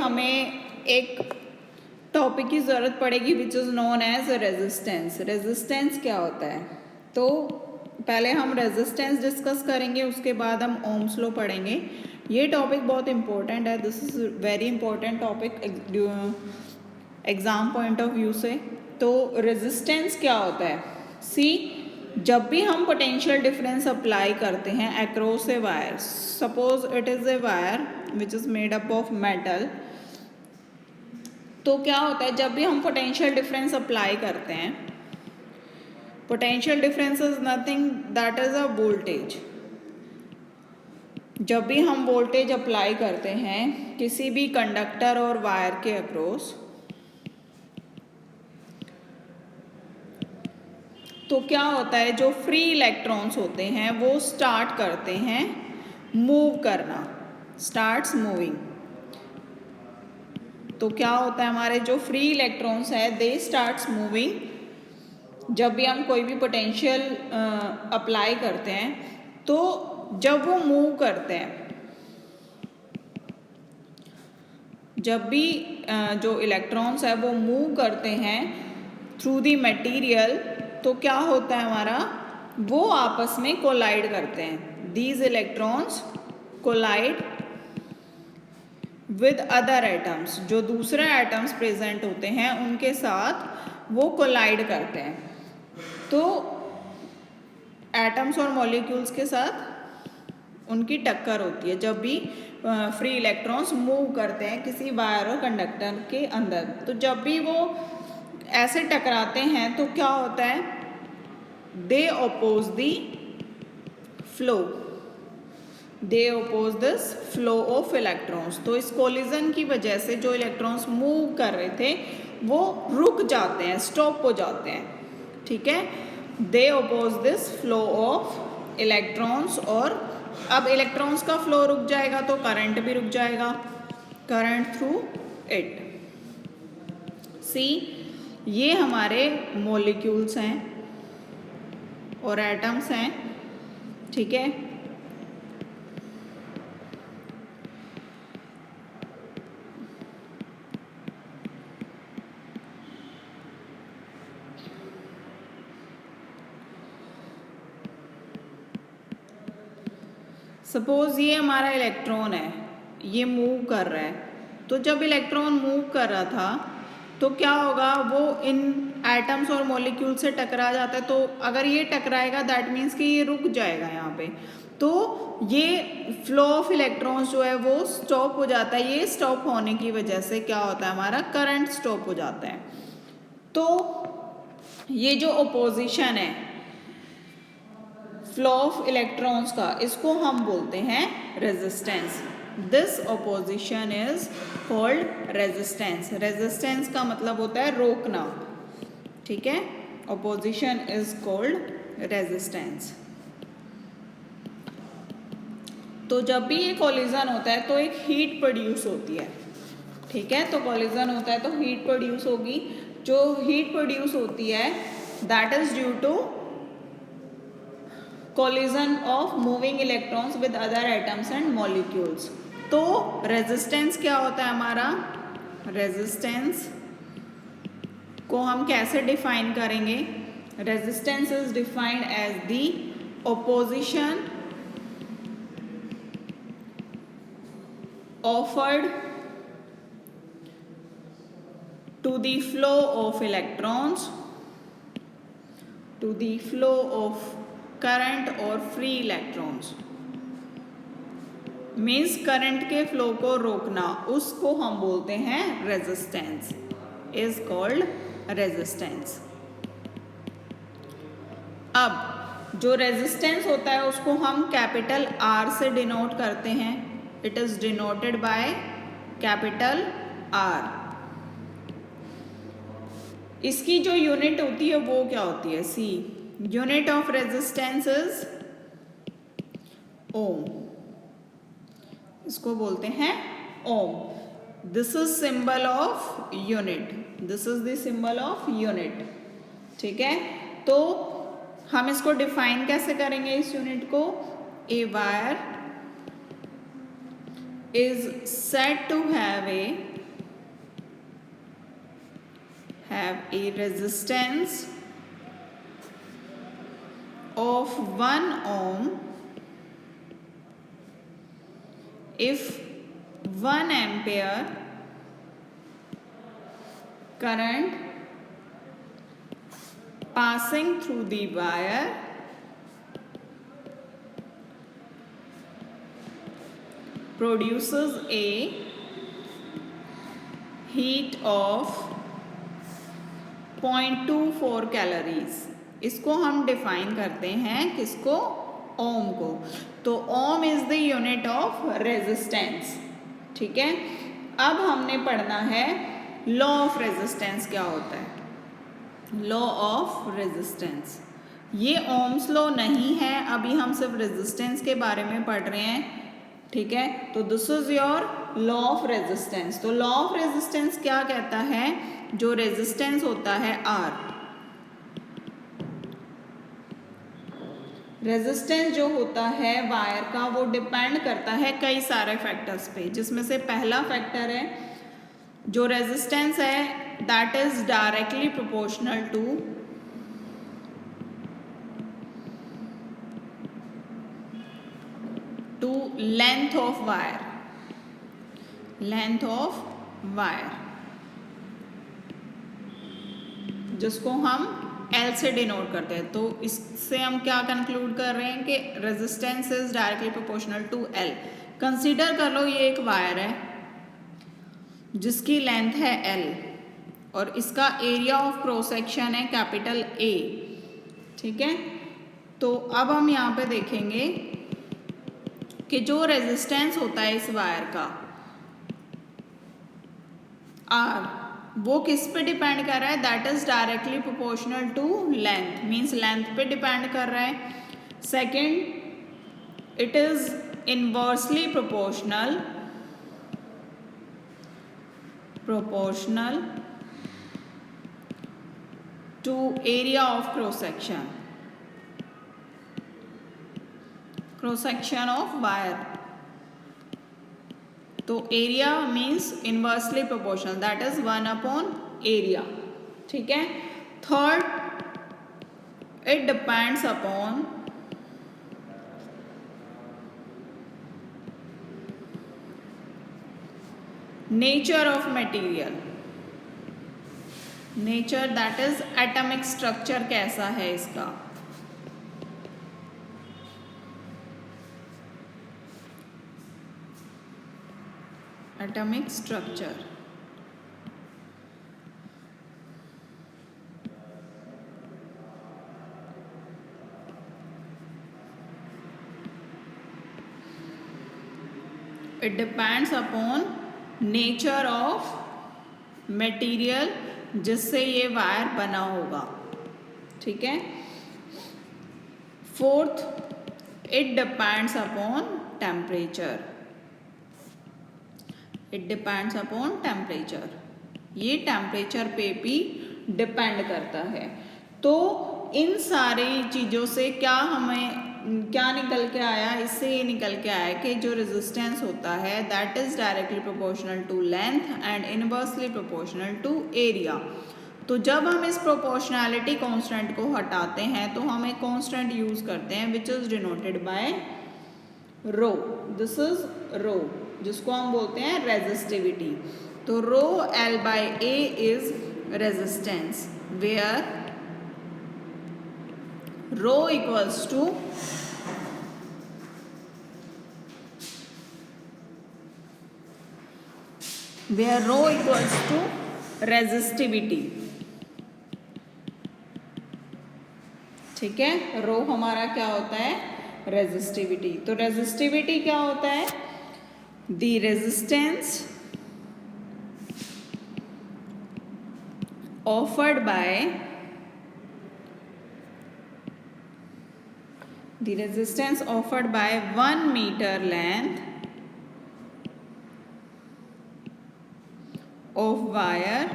हमें एक टॉपिक की ज़रूरत पड़ेगी which is known as resistance. Resistance क्या होता है? तो पहले हम रेजिस्टेंस डिस्कस करेंगे, उसके बाद हम ओम्स लॉ पढ़ेंगे। ये टॉपिक बहुत इंपॉर्टेंट है, this is very important topic exam point of view से। तो रेजिस्टेंस क्या होता है? सी, जब भी हम पोटेंशियल डिफरेंस अप्लाई करते हैं across a wire, suppose it is a wire which is made up of metal, तो क्या होता है जब भी हम पोटेंशियल डिफरेंस अप्लाई करते हैं, potential difference is nothing that is a voltage. जब भी हम वोल्टेज अप्लाई करते हैं किसी भी कंडक्टर और वायर के अक्रॉस, तो क्या होता है जो फ्री इलेक्ट्रॉन्स होते हैं वो स्टार्ट करते हैं मूव करना, स्टार्ट्स मूविंग। तो क्या होता है हमारे जो फ्री इलेक्ट्रॉन्स है दे स्टार्ट्स मूविंग। जब भी हम कोई भी पोटेंशियल अप्लाई करते हैं तो जब वो मूव करते हैं, जब भी जो इलेक्ट्रॉन्स है वो मूव करते हैं थ्रू दी मटेरियल, तो क्या होता है हमारा, वो आपस में कोलाइड करते हैं। These electrons collide with other atoms, जो दूसरे एटम्स प्रेजेंट होते हैं उनके साथ वो कोलाइड करते हैं। तो एटम्स और मॉलिक्यूल्स के साथ उनकी टक्कर होती है जब भी फ्री इलेक्ट्रॉन्स मूव करते हैं किसी वायर और कंडक्टर के अंदर। तो जब भी वो ऐसे टकराते हैं तो क्या होता है, they oppose the flow, they oppose this flow of electrons. तो इस कोलिजन की वजह से जो इलेक्ट्रॉन्स मूव कर रहे थे वो रुक जाते हैं, स्टॉप हो जाते हैं, ठीक है। They oppose this flow of electrons, और अब इलेक्ट्रॉन्स का फ्लो रुक जाएगा तो करंट भी रुक जाएगा, करंट थ्रू इट। सी, ये हमारे मॉलिक्यूल्स हैं और एटम्स हैं, ठीक है। सपोज ये हमारा इलेक्ट्रॉन है, ये मूव कर रहा है, तो जब इलेक्ट्रॉन मूव कर रहा था तो क्या होगा, वो इन एटम्स और मॉलिक्यूल से टकरा जाता है। तो अगर ये टकराएगा दैट मीन्स कि ये रुक जाएगा यहाँ पे, तो ये फ्लो ऑफ इलेक्ट्रॉन्स जो है वो स्टॉप हो जाता है। ये स्टॉप होने की वजह से क्या होता है, हमारा करंट स्टॉप हो जाता है। तो ये जो ओपोजिशन है फ्लो ऑफ इलेक्ट्रॉन्स का, इसको हम बोलते हैं resistance. This opposition is called resistance. Resistance का मतलब होता है रोकना, ठीक है। Opposition is called resistance. तो जब भी ये कोलिजन होता है तो एक हीट प्रोड्यूस होती है, ठीक है। तो कोलिजन होता है तो हीट प्रोड्यूस होगी। जो हीट प्रोड्यूस होती है that is due to collision of moving electrons with other atoms and molecules. तो रेजिस्टेंस क्या होता है हमारा, रेजिस्टेंस को हम कैसे डिफाइन करेंगे? Resistance is defined as the opposition offered to the flow of electrons, to the flow of current or free electrons, means current के फ्लो को रोकना, उसको हम बोलते हैं रेजिस्टेंस, इज कॉल्ड रेजिस्टेंस। अब जो रेजिस्टेंस होता है उसको हम कैपिटल R से डिनोट करते हैं। It is denoted by capital R। इसकी जो यूनिट होती है वो क्या होती है? See, unit of resistance is ohm, इसको बोलते हैं ohm. This is symbol of unit, this is the symbol of unit, ठीक है। तो हम इसको डिफाइन कैसे करेंगे इस यूनिट को? A wire is said to have a have a resistance of 1 ohm if 1 ampere current passing through the wire produces a heat of 0.24 calories. इसको हम डिफाइन करते हैं किसको? ओम को। तो ohm is the unit of resistance. ठीक है, अब हमने पढ़ना है लॉ ऑफ रेजिस्टेंस क्या होता है। लॉ ऑफ रेजिस्टेंस, ये ओम्स लॉ नहीं है, अभी हम सिर्फ रेजिस्टेंस के बारे में पढ़ रहे हैं। ठीक है, तो this is your law of resistance. तो लॉ ऑफ रेजिस्टेंस क्या कहता है? जो रेजिस्टेंस होता है आर, रेजिस्टेंस जो होता है वायर का वो डिपेंड करता है कई सारे फैक्टर्स पे, जिसमें से पहला फैक्टर है जो रेजिस्टेंस है that is directly proportional to length of wire, length of wire, जिसको हम L से डिनोट करते हैं। तो इससे हम क्या कंक्लूड कर रहे हैं कि resistance is directly proportional to L। Consider कर लो ये एक वायर है जिसकी लेंथ है L और इसका एरिया ऑफ क्रॉस सेक्शन है कैपिटल A। ठीक है, तो अब हम यहाँ पे देखेंगे कि जो रेजिस्टेंस होता है इस वायर का R, वो किस पे डिपेंड कर रहा है? That is directly proportional to length, means length पे डिपेंड कर रहा है। Second, it is inversely proportional to area of cross section, cross section of wire. तो area means inversely proportional, that is 1 upon area. ठीक है, third, it depends upon nature of material, nature that is atomic structure कैसा है इसका। Atomic structure, it depends upon nature of material जिससे ये wire बना होगा। ठीक है, fourth, it depends upon temperature, it depends upon temperature, ये टेम्परेचर पे भी डिपेंड करता है। तो इन सारी चीज़ों से क्या हमें क्या निकल के आया? इससे ये निकल के आया कि जो रेजिस्टेंस होता है that is directly proportional to length and inversely proportional to area. तो जब हम इस प्रोपोर्शनैलिटी कांस्टेंट को हटाते हैं तो हम एक कांस्टेंट यूज करते हैं which is denoted by rho. This is rho, जिसको हम बोलते हैं रेजिस्टिविटी। तो rho L by A is resistance, where rho equals to resistivity. ठीक है, रो हमारा क्या होता है? रेजिस्टिविटी। तो रेजिस्टिविटी क्या होता है? The resistance offered by 1 meter length of wire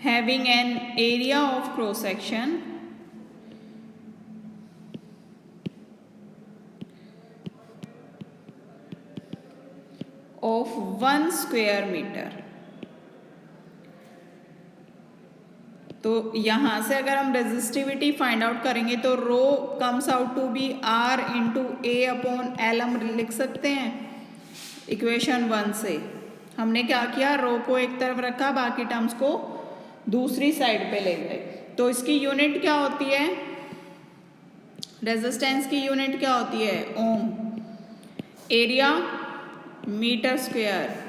having an area of cross section of 1 square meter तो यहाँ से अगर हम रेजिस्टिविटी फाइंड आउट करेंगे तो rho comes out to be R into A/L हम लिख सकते हैं इक्वेशन 1 से। हमने क्या किया, रो को एक तरफ रखा, बाकी टर्म्स को दूसरी साइड पे ले गए। तो इसकी यूनिट क्या होती है, रेजिस्टेंस की यूनिट क्या होती है, ohm. Area metre square,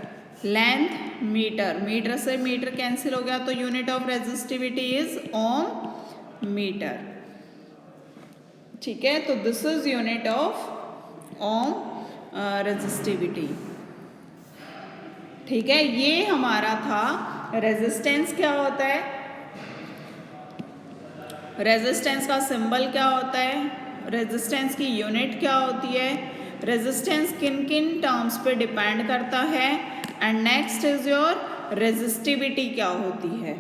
length metre, metre से मीटर कैंसिल हो गया तो unit of resistivity is ohm metre. ठीक है, तो this is unit of ohm resistivity. ठीक है, ये हमारा था रेजिस्टेंस क्या होता है, रेजिस्टेंस का सिंबल क्या होता है, रेजिस्टेंस की यूनिट क्या होती है, रेजिस्टेंस किन किन टर्म्स पे डिपेंड करता है, and next is your resistivity क्या होती है।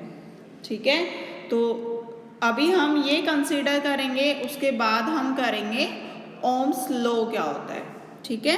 ठीक है, तो अभी हम ये कंसीडर करेंगे, उसके बाद हम करेंगे ओम्स लॉ क्या होता है। ठीक है।